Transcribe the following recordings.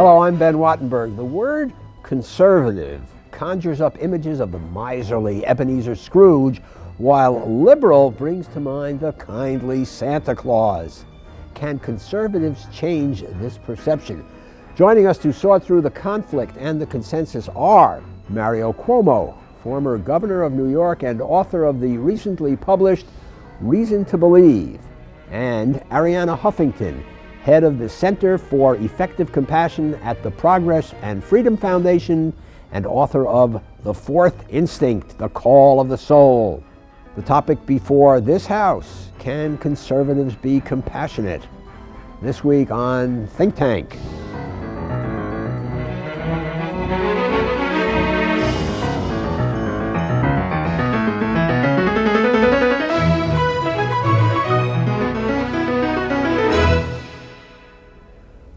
Hello, I'm Ben Wattenberg. The word conservative conjures up images of the miserly Ebenezer Scrooge, while liberal brings to mind the kindly Santa Claus. Can conservatives change this perception? Joining us to sort through the conflict and the consensus are Mario Cuomo, former governor of New York and author of the recently published Reason to Believe, and Arianna Huffington, head of the Center for Effective Compassion at the Progress and Freedom Foundation and author of The Fourth Instinct, The Call of the Soul. The topic before this House: can conservatives be compassionate? This week on Think Tank.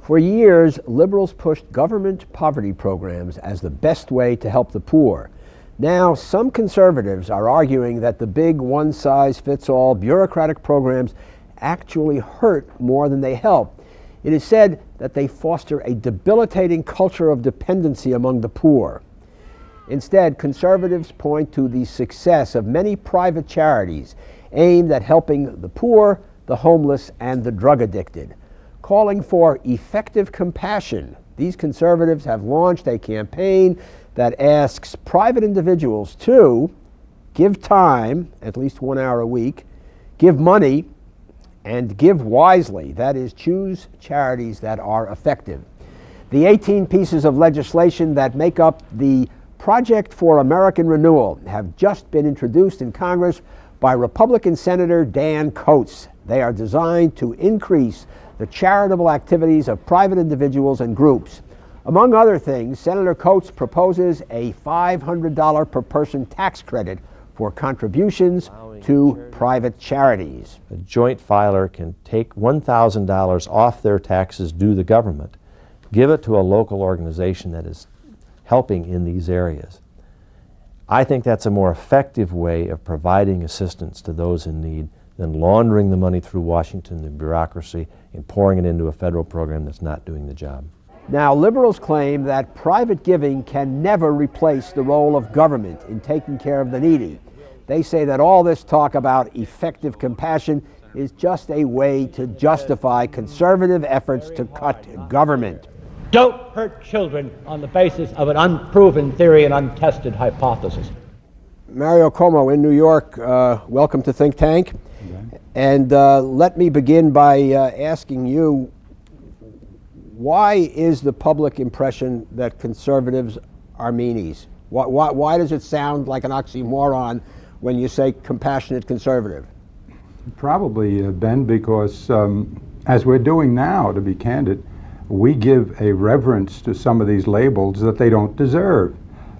For years, liberals pushed government poverty programs as the best way to help the poor. Now, some conservatives are arguing that the big one-size-fits-all bureaucratic programs actually hurt more than they help. It is said that they foster a debilitating culture of dependency among the poor. Instead, conservatives point to the success of many private charities aimed at helping the poor, the homeless, and the drug addicted. Calling for effective compassion, these conservatives have launched a campaign that asks private individuals to give time, at least 1 hour a week, give money, and give wisely. That is, choose charities that are effective. The 18 pieces of legislation that make up the Project for American Renewal have just been introduced in Congress by Republican Senator Dan Coats. They are designed to increase the charitable activities of private individuals and groups. Among other things, Senator Coats proposes a $500 per person tax credit for contributions to private charities. A joint filer can take $1,000 off their taxes due the government, give it to a local organization that is helping in these areas. I think that's a more effective way of providing assistance to those in need than laundering the money through Washington, the bureaucracy, and pouring it into a federal program that's not doing the job. Now, liberals claim that private giving can never replace the role of government in taking care of the needy. They say that all this talk about effective compassion is just a way to justify conservative efforts to cut government. Don't hurt children on the basis of an unproven theory and untested hypothesis. Mario Cuomo in New York, welcome to Think Tank. And let me begin by asking you, why is the public impression that conservatives are meanies? Why does it sound like an oxymoron when you say compassionate conservative? Probably, Ben, because as we're doing now, to be candid, we give a reverence to some of these labels that they don't deserve.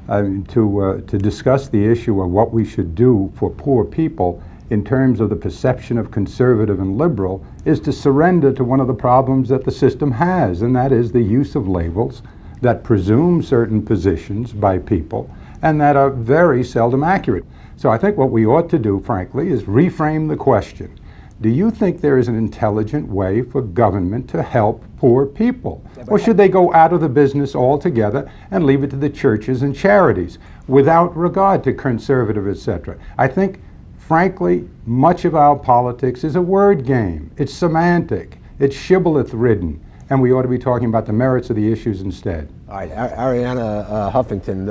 To discuss the issue of what we should do for poor people in terms of the perception of conservative and liberal is to surrender to one of the problems that the system has, and that is the use of labels that presume certain positions by people and that are very seldom accurate. So I think what we ought to do, frankly, is reframe the question. Do you think there is an intelligent way for government to help poor people? Or should they go out of the business altogether and leave it to the churches and charities without regard to conservative, etc.? I think, frankly, much of our politics is a word game. It's semantic. It's shibboleth-ridden. And we ought to be talking about the merits of the issues instead. All right, Arianna Huffington,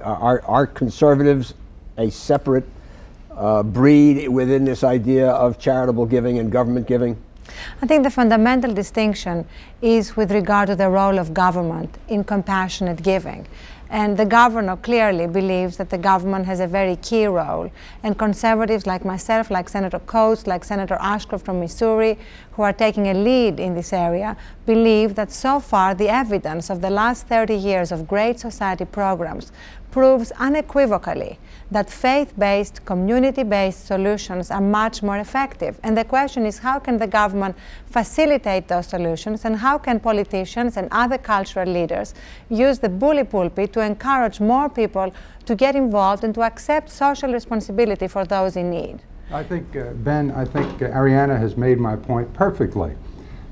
are conservatives a separate breed within this idea of charitable giving and government giving? I think the fundamental distinction is with regard to the role of government in compassionate giving. And the governor clearly believes that the government has a very key role. And conservatives like myself, like Senator Coats, like Senator Ashcroft from Missouri, who are taking a lead in this area, believe that so far the evidence of the last 30 years of Great Society programs proves unequivocally that faith-based, community-based solutions are much more effective. And the question is, how can the government facilitate those solutions, and how can politicians and other cultural leaders use the bully pulpit to encourage more people to get involved and to accept social responsibility for those in need? I think, Ben, Arianna has made my point perfectly.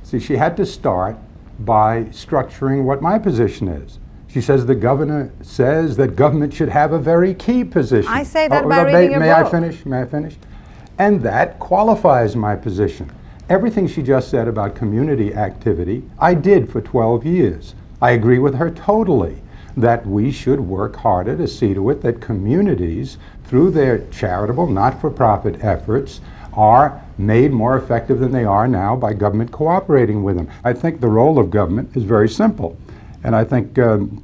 See, she had to start by structuring what my position is. She says the governor says that government should have a very key position. I say that by reading your May I book. finish? May I finish? And that qualifies my position. Everything she just said about community activity, I did for 12 years. I agree with her totally that we should work harder to see to it that communities, through their charitable, not-for-profit efforts, are made more effective than they are now by government cooperating with them. I think the role of government is very simple. And I think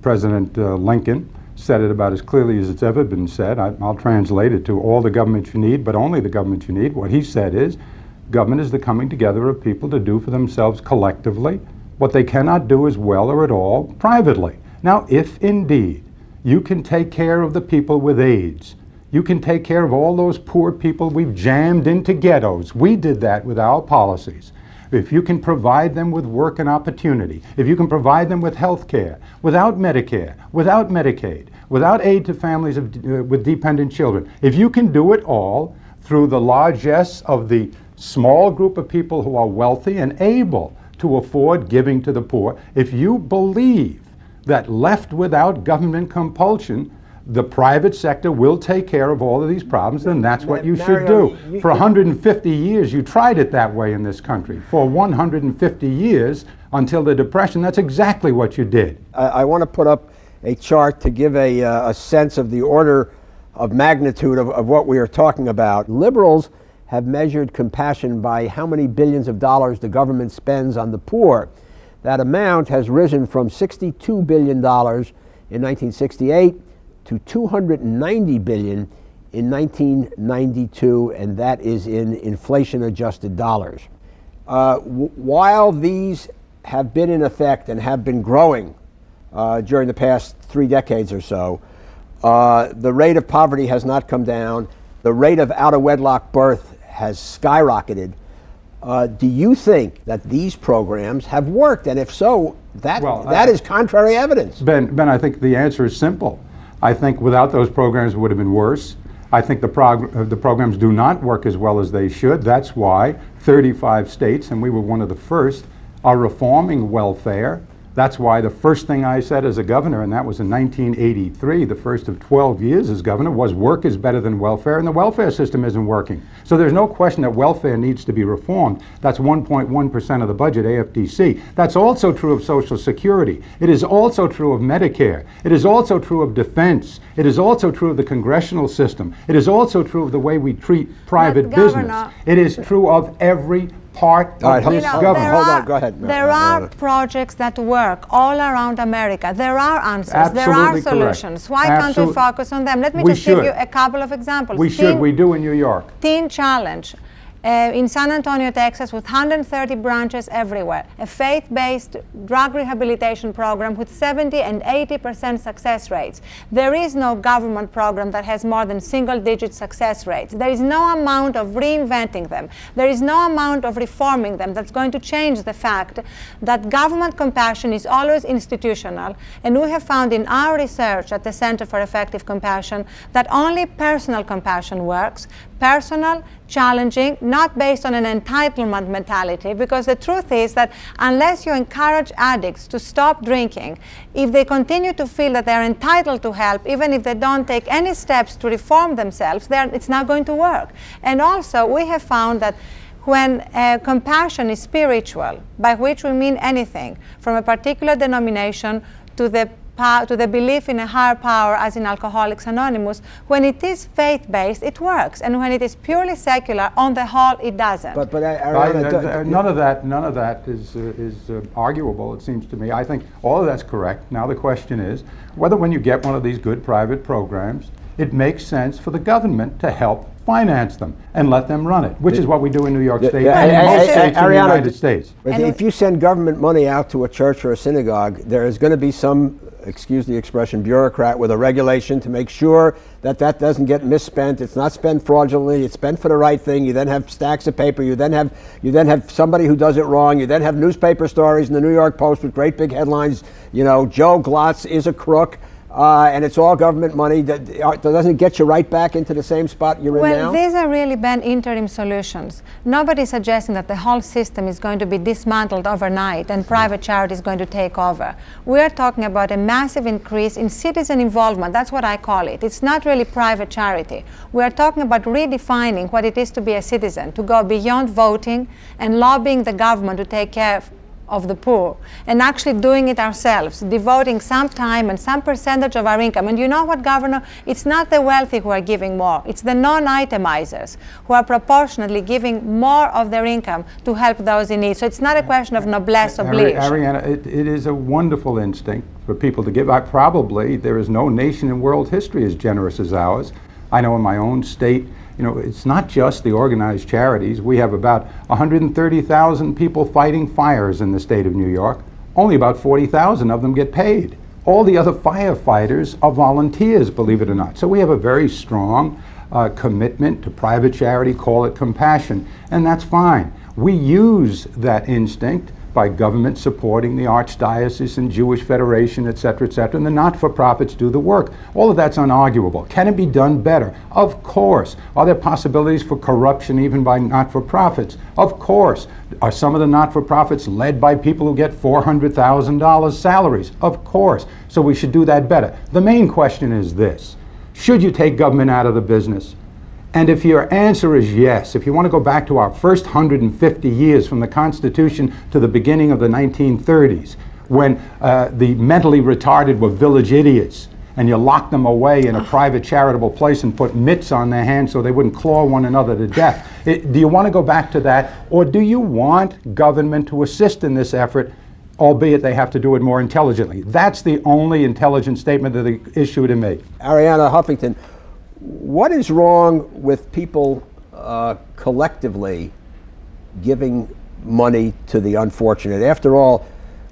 President Lincoln said it about as clearly as it's ever been said. I'll translate it to all the government you need, but only the government you need. What he said is, government is the coming together of people to do for themselves collectively what they cannot do as well or at all privately. Now, if indeed you can take care of the people with AIDS, you can take care of all those poor people we've jammed into ghettos. We did that with our policies. If you can provide them with work and opportunity, if you can provide them with health care, without Medicare, without Medicaid, without aid to families with dependent children, if you can do it all through the largesse of the small group of people who are wealthy and able to afford giving to the poor, if you believe that left without government compulsion, the private sector will take care of all of these problems, then that's what you should do. For 150 years, you tried it that way in this country. For 150 years, until the Depression, that's exactly what you did. I want to put up a chart to give a sense of the order of magnitude of what we are talking about. Liberals have measured compassion by how many billions of dollars the government spends on the poor. That amount has risen from $62 billion in 1968 to $290 billion in 1992, and that is in inflation-adjusted dollars. While these have been in effect and have been growing during the past 3 decades or so, the rate of poverty has not come down. The rate of out-of-wedlock birth has skyrocketed. Do you think that these programs have worked? And if so, that is contrary evidence. Ben, I think the answer is simple. I think without those programs it would have been worse. I think the programs do not work as well as they should. That's why 35 states, and we were one of the first, are reforming welfare. That's why the first thing I said as a governor, and that was in 1983, the first of 12 years as governor, was work is better than welfare, and the welfare system isn't working. So there's no question that welfare needs to be reformed. That's 1.1% of the budget, AFDC. That's also true of Social Security. It is also true of Medicare. It is also true of defense. It is also true of the congressional system. It is also true of the way we treat private business. It is true of every part of this government. Hold on, go ahead. There are projects that work all around America. There are answers. Absolutely there are correct. solutions. Why can't we focus on them? Let me just give you a couple of examples. We should. We do in New York. Teen Challenge. In San Antonio, Texas, with 130 branches everywhere, a faith-based drug rehabilitation program with 70 and 80% success rates. There is no government program that has more than single-digit success rates. There is no amount of reinventing them. There is no amount of reforming them that's going to change the fact that government compassion is always institutional, and we have found in our research at the Center for Effective Compassion that only personal compassion works. Personal, challenging, not based on an entitlement mentality, because the truth is that unless you encourage addicts to stop drinking, if they continue to feel that they're entitled to help, even if they don't take any steps to reform themselves, it's not going to work. And also, we have found that when compassion is spiritual, by which we mean anything, from a particular denomination to the belief in a higher power, as in Alcoholics Anonymous, when it is faith-based, it works, and when it is purely secular, on the whole, it doesn't. But none of that is arguable. It seems to me. I think all of that's correct. Now the question is whether, when you get one of these good private programs, it makes sense for the government to help finance them and let them run it, which is what we do in New York State and in most states in the United States. If you send government money out to a church or a synagogue, there is going to be some, excuse the expression, bureaucrat with a regulation to make sure that that doesn't get misspent. It's not spent fraudulently. It's spent for the right thing. You then have stacks of paper. You then have somebody who does it wrong. You then have newspaper stories in the New York Post with great big headlines. You know, Joe Glotz is a crook. and it's all government money, doesn't it get you right back into the same spot you're in now? Well, these are really been interim solutions. Nobody's suggesting that the whole system is going to be dismantled overnight and private charity is going to take over. We're talking about a massive increase in citizen involvement. That's what I call it. It's not really private charity. We're talking about redefining what it is to be a citizen, to go beyond voting and lobbying the government to take care of the poor, and actually doing it ourselves, devoting some time and some percentage of our income. And you know what, Governor? It's not the wealthy who are giving more. It's the non-itemizers who are proportionately giving more of their income to help those in need. So it's not a question of noblesse oblige. Arianna, it is a wonderful instinct for people to give. Probably there is no nation in world history as generous as ours. I know in my own state, you know, it's not just the organized charities. We have about 130,000 people fighting fires in the state of New York. Only about 40,000 of them get paid. All the other firefighters are volunteers, believe it or not. So we have a very strong commitment to private charity, call it compassion, and that's fine. We use that instinct by government supporting the Archdiocese and Jewish Federation, et cetera, and the not-for-profits do the work. All of that's unarguable. Can it be done better? Of course. Are there possibilities for corruption even by not-for-profits? Of course. Are some of the not-for-profits led by people who get $400,000 salaries? Of course. So we should do that better. The main question is this: should you take government out of the business? And if your answer is yes, if you want to go back to our first 150 years from the Constitution to the beginning of the 1930s, when the mentally retarded were village idiots, and you locked them away in a private charitable place and put mitts on their hands so they wouldn't claw one another to death. Do you want to go back to that, or do you want government to assist in this effort, albeit they have to do it more intelligently? That's the only intelligent statement that they issue to me. Arianna Huffington, what is wrong with people collectively giving money to the unfortunate? After all,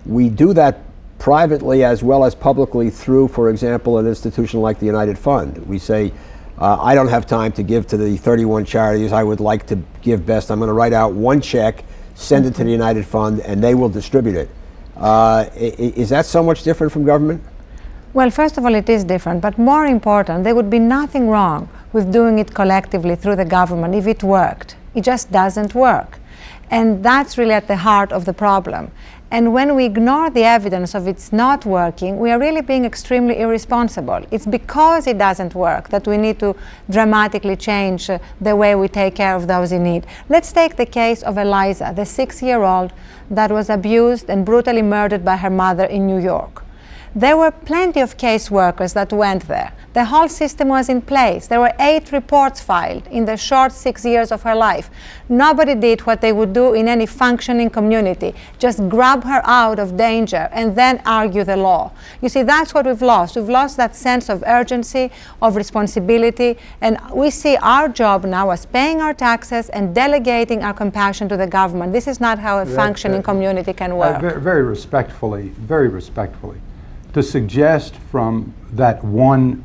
we do that privately as well as publicly through, for example, an institution like the United Fund. We say, I don't have time to give to the 31 charities I would like to give best. I'm going to write out one check, send it to the United Fund, and they will distribute it. Is that so much different from government? Well, first of all, it is different, but more important, there would be nothing wrong with doing it collectively through the government if it worked. It just doesn't work. And that's really at the heart of the problem. And when we ignore the evidence of it's not working, we are really being extremely irresponsible. It's because it doesn't work that we need to dramatically change the way we take care of those in need. Let's take the case of Eliza, the 6-year-old that was abused and brutally murdered by her mother in New York. There were plenty of caseworkers that went there. The whole system was in place. There were 8 reports filed in the short 6 years of her life. Nobody did what they would do in any functioning community, just grab her out of danger and then argue the law. You see, that's what we've lost. We've lost that sense of urgency, of responsibility, and we see our job now as paying our taxes and delegating our compassion to the government. This is not how a functioning community can work. Very respectfully, to suggest from that one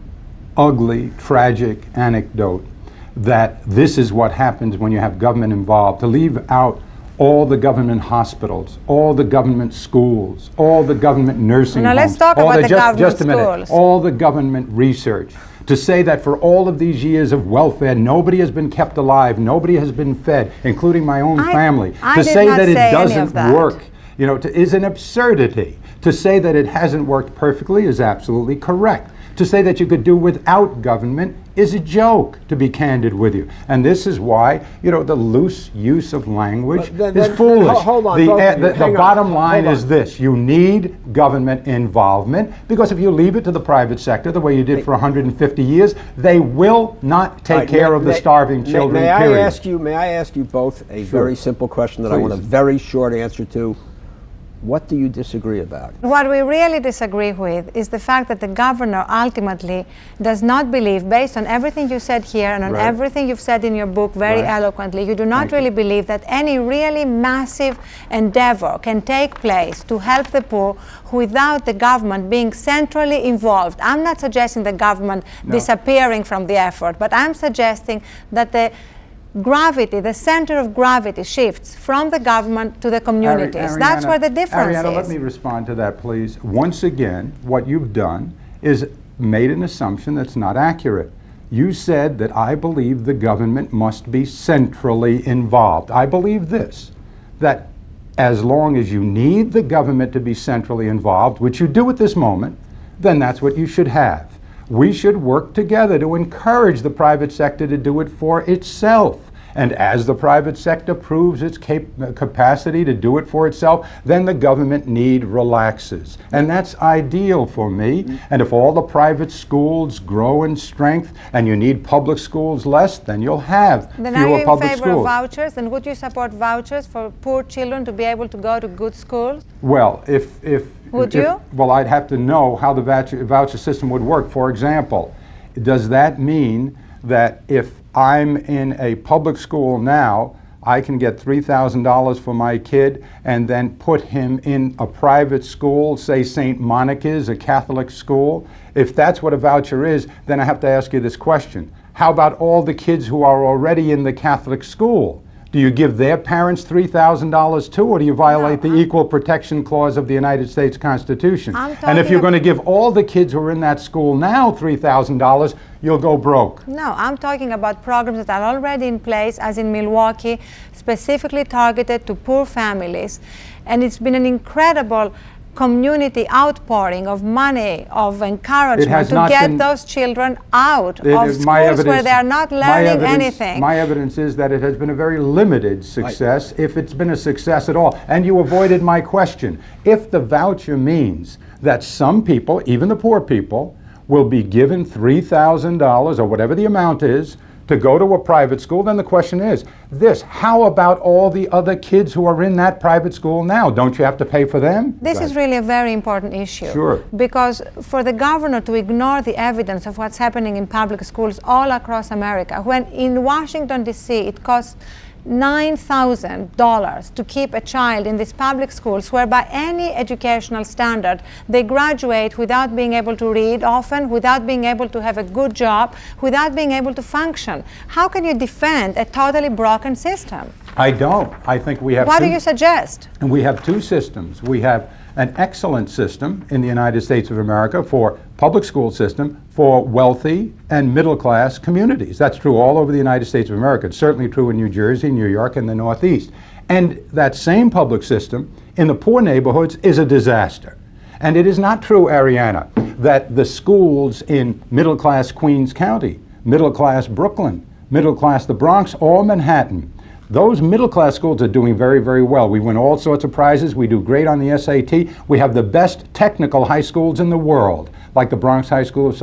ugly, tragic anecdote that this is what happens when you have government involved, to leave out all the government hospitals, all the government schools, all the government nursing homes. Now let's talk about the government just a minute, schools. all the government research. To say that for all of these years of welfare, nobody has been kept alive, nobody has been fed, including my own family. I To did say not that it say any of doesn't that. work, you know, is an absurdity. To say that it hasn't worked perfectly is absolutely correct. To say that you could do without government is a joke, to be candid with you. And this is why, you know, the loose use of language is foolish. Hold on, The bottom line is this: you need government involvement, because if you leave it to the private sector the way you did for 150 years, they will not take care of the starving children, May period. I ask you both a very simple question that I want a Please. very short answer to? What do you disagree about? What we really disagree with is the fact that the governor ultimately does not believe, based on everything you said here and on Right. everything you've said in your book very Right. eloquently, you do not Thank you. really believe that any really massive endeavor can take place to help the poor without the government being centrally involved. I'm not suggesting the government disappearing from the effort, but I'm suggesting that the gravity, the center of gravity shifts from the government to the communities. That's where the difference Arianna, is. let me respond to that, please. Once again, what you've done is made an assumption that's not accurate. You said that I believe the government must be centrally involved. I believe this, that as long as you need the government to be centrally involved, which you do at this moment, then that's what you should have. We should work together to encourage the private sector to do it for itself. And as the private sector proves its capacity to do it for itself, then the government need relaxes. And that's ideal for me. And if all the private schools grow in strength and you need public schools less, then you'll have Then fewer are you in public favor schools. of vouchers? And would you support vouchers for poor children to be able to go to good schools? Well, Would you? Well, I'd have to know how the voucher system would work. For example, does that mean that if I'm in a public school now, I can get $3,000 for my kid and then put him in a private school, say St. Monica's, a Catholic school? If that's what a voucher is, then I have to ask you this question. How about all the kids who are already in the Catholic school? Do you give their parents $3,000 too, or do you violate the Equal Protection Clause of the United States Constitution? And if you're going to give all the kids who are in that school now $3,000, you'll go broke. No, I'm talking about programs that are already in place, as in Milwaukee, specifically targeted to poor families. And it's been an incredible community outpouring of money, of encouragement to get those children out of schools where they are not learning anything. My evidence is that it has been a very limited success, if it's been a success at all. And you avoided my question. If the voucher means that some people, even the poor people, will be given $3,000 or whatever the amount is to go to a private school, then the question is this: how about all the other kids who are in that private school now? Don't you have to pay for them? This is really a very important issue. Sure. Because for the governor to ignore the evidence of what's happening in public schools all across America, when in Washington, D.C., it costs $9,000 to keep a child in these public schools where by any educational standard they graduate without being able to read often, without being able to have a good job, without being able to function. How can you defend a totally broken system? I don't. I think we have What do you suggest? And we have two systems. We have an excellent system in the United States of America for public school system for wealthy and middle class communities. That's true all over the United States of America. It's certainly true in New Jersey, New York, and the Northeast. And that same public system in the poor neighborhoods is a disaster. And it is not true, Arianna, that the schools in middle class Queens County, middle class Brooklyn, middle class the Bronx, or Manhattan, those middle-class schools are doing very, very well. We win all sorts of prizes. We do great on the SAT. We have the best technical high schools in the world, like the Bronx High School of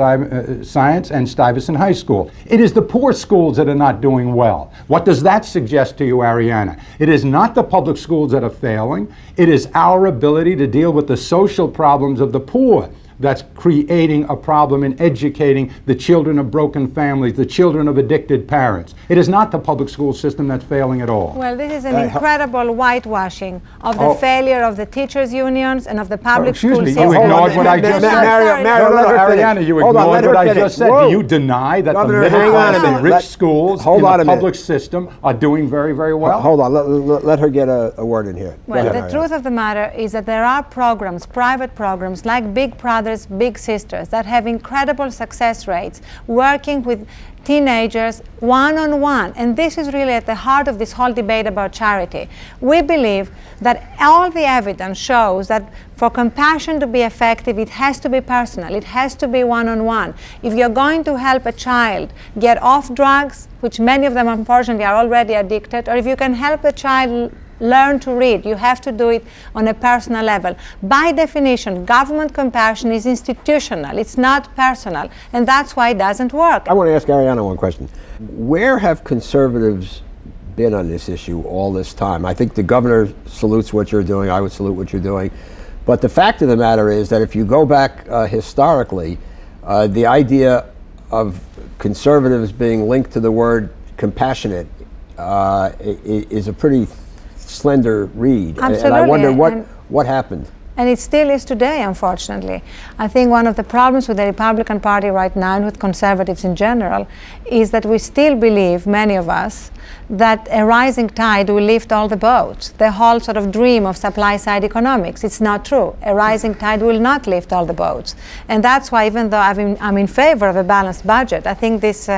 Science and Stuyvesant High School. It is the poor schools that are not doing well. What does that suggest to you, Arianna? It is not the public schools that are failing. It is our ability to deal with the social problems of the poor that's creating a problem in educating the children of broken families, the children of addicted parents. It is not the public school system that's failing at all. Well, this is an incredible whitewashing of the failure of the teachers' unions and of the public school system. Excuse me, you ignored what I just said. Arianna, you ignored what I just said. Do you deny that the middle class and rich schools in the public system are doing very, very well? Hold on, let her get a word in here. Well, the truth of the matter is that there are programs, private programs like Big Brothers, Big Sisters, that have incredible success rates, working with teenagers one-on-one. And this is really at the heart of this whole debate about charity. We believe that all the evidence shows that for compassion to be effective, it has to be personal, it has to be one-on-one. If you're going to help a child get off drugs, which many of them unfortunately are already addicted, or if you can help a child learn to read, you have to do it on a personal level. By definition, government compassion is institutional, it's not personal, and that's why it doesn't work. I want to ask Arianna one question. Where have conservatives been on this issue all this time? I think the governor salutes what you're doing, I would salute what you're doing, but the fact of the matter is that if you go back historically, the idea of conservatives being linked to the word compassionate is a pretty slender read. Absolutely. And I wonder what happened. And it still is today, unfortunately. I think one of the problems with the Republican Party right now, and with conservatives in general, is that we still believe, many of us, that a rising tide will lift all the boats. The whole sort of dream of supply-side economics. It's not true. A rising tide will not lift all the boats. And that's why, even though I'm in favor of a balanced budget, I think this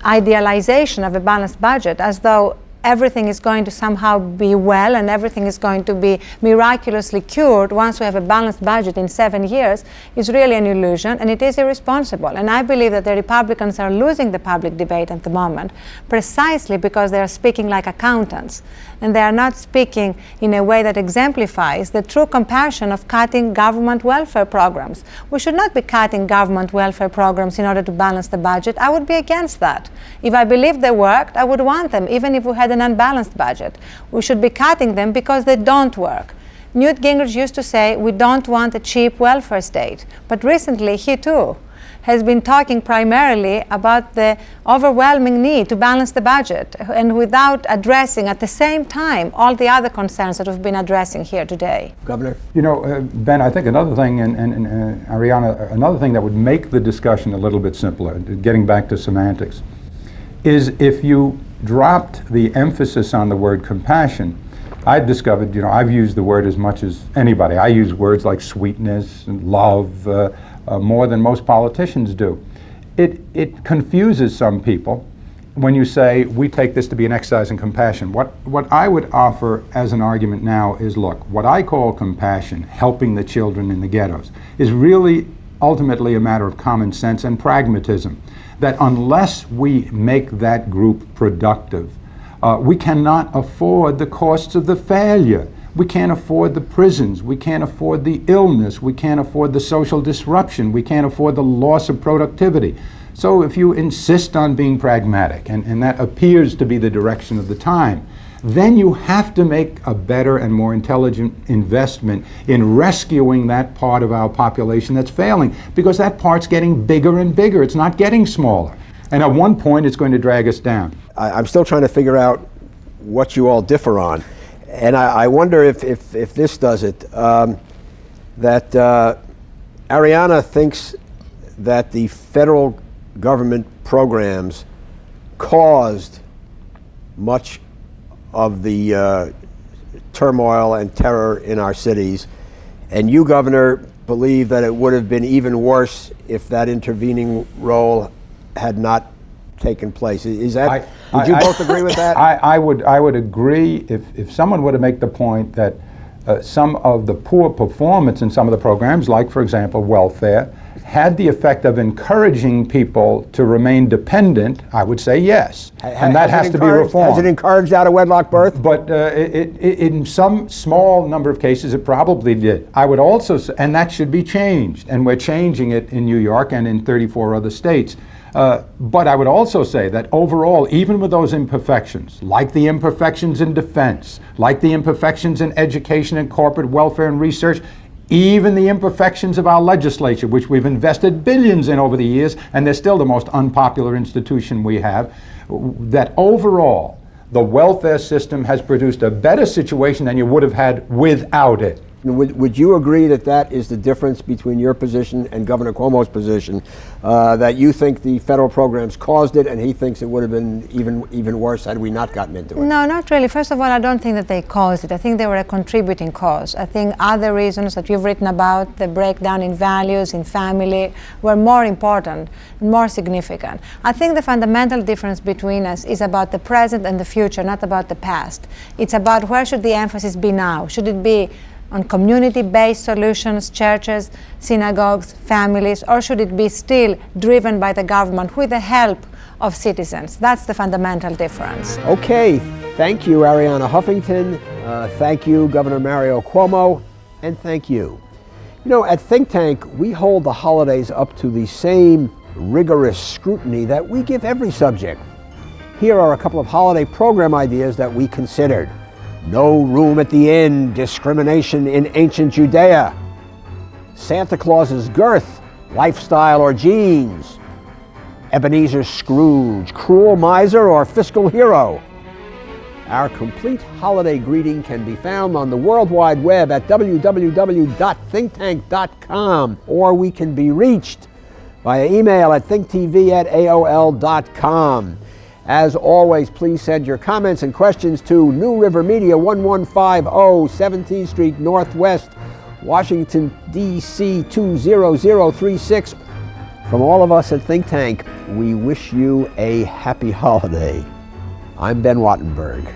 idealization of a balanced budget, as though everything is going to somehow be well and everything is going to be miraculously cured once we have a balanced budget in 7 years, is really an illusion, and it is irresponsible. And I believe that the Republicans are losing the public debate at the moment precisely because they are speaking like accountants, and they are not speaking in a way that exemplifies the true compassion of cutting government welfare programs. We should not be cutting government welfare programs in order to balance the budget. I would be against that. If I believed they worked, I would want them, even if we had an unbalanced budget. We should be cutting them because they don't work. Newt Gingrich used to say, we don't want a cheap welfare state. But recently, he too has been talking primarily about the overwhelming need to balance the budget, and without addressing at the same time all the other concerns that we've been addressing here today. Governor? You know, Ben, I think another thing, and Ariana, another thing that would make the discussion a little bit simpler, getting back to semantics, is if you dropped the emphasis on the word compassion. I've discovered, you know, I've used the word as much as anybody. I use words like sweetness and love more than most politicians do. It confuses some people when you say, we take this to be an exercise in compassion. What I would offer as an argument now is, look, what I call compassion, helping the children in the ghettos, is really ultimately a matter of common sense and pragmatism. That unless we make that group productive, we cannot afford the costs of the failure. We can't afford the prisons. We can't afford the illness. We can't afford the social disruption. We can't afford the loss of productivity. So if you insist on being pragmatic, and that appears to be the direction of the time, then you have to make a better and more intelligent investment in rescuing that part of our population that's failing, because that part's getting bigger and bigger. It's not getting smaller. And at one point, it's going to drag us down. I'm still trying to figure out what you all differ on. And I wonder if this does it, that Ariana thinks that the federal government programs caused much of the turmoil and terror in our cities, and you, Governor, believe that it would have been even worse if that intervening role had not taken place. Is that? Would you both agree with that? I would agree if someone were to make the point that some of the poor performance in some of the programs, like for example welfare, had the effect of encouraging people to remain dependent, I would say yes. And that has to be reformed. Has it encouraged out-of-wedlock birth? But in some small number of cases, it probably did. I would also say, and that should be changed, and we're changing it in New York and in 34 other states. But I would also say that overall, even with those imperfections, like the imperfections in defense, like the imperfections in education and corporate welfare and research, even the imperfections of our legislature, which we've invested billions in over the years, and they're still the most unpopular institution we have, that overall, the welfare system has produced a better situation than you would have had without it. Would you agree that that is the difference between your position and Governor Cuomo's position, that you think the federal programs caused it and he thinks it would have been even worse had we not gotten into it? No, not really. First of all, I don't think that they caused it. I think they were a contributing cause. I think other reasons that you've written about, the breakdown in values, in family, were more important, more significant. I think the fundamental difference between us is about the present and the future, not about the past. It's about where should the emphasis be now? Should it be on community-based solutions, churches, synagogues, families, or should it be still driven by the government with the help of citizens? That's the fundamental difference. Okay, thank you, Ariana Huffington. Thank you, Governor Mario Cuomo, and thank you. You know, at Think Tank, we hold the holidays up to the same rigorous scrutiny that we give every subject. Here are a couple of holiday program ideas that we considered. No Room at the Inn, discrimination in ancient Judea. Santa Claus's girth, lifestyle or genes. Ebenezer Scrooge, cruel miser or fiscal hero. Our complete holiday greeting can be found on the World Wide Web at www.thinktank.com, or we can be reached via email at thinktv@aol.com. As always, please send your comments and questions to New River Media, 1150 17th Street Northwest, Washington, D.C. 20036. From all of us at Think Tank, we wish you a happy holiday. I'm Ben Wattenberg.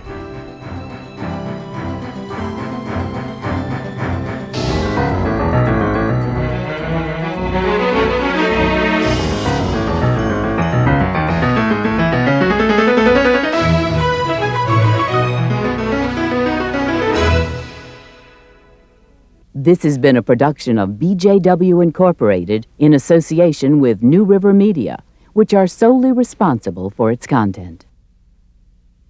This has been a production of BJW Incorporated in association with New River Media, which are solely responsible for its content.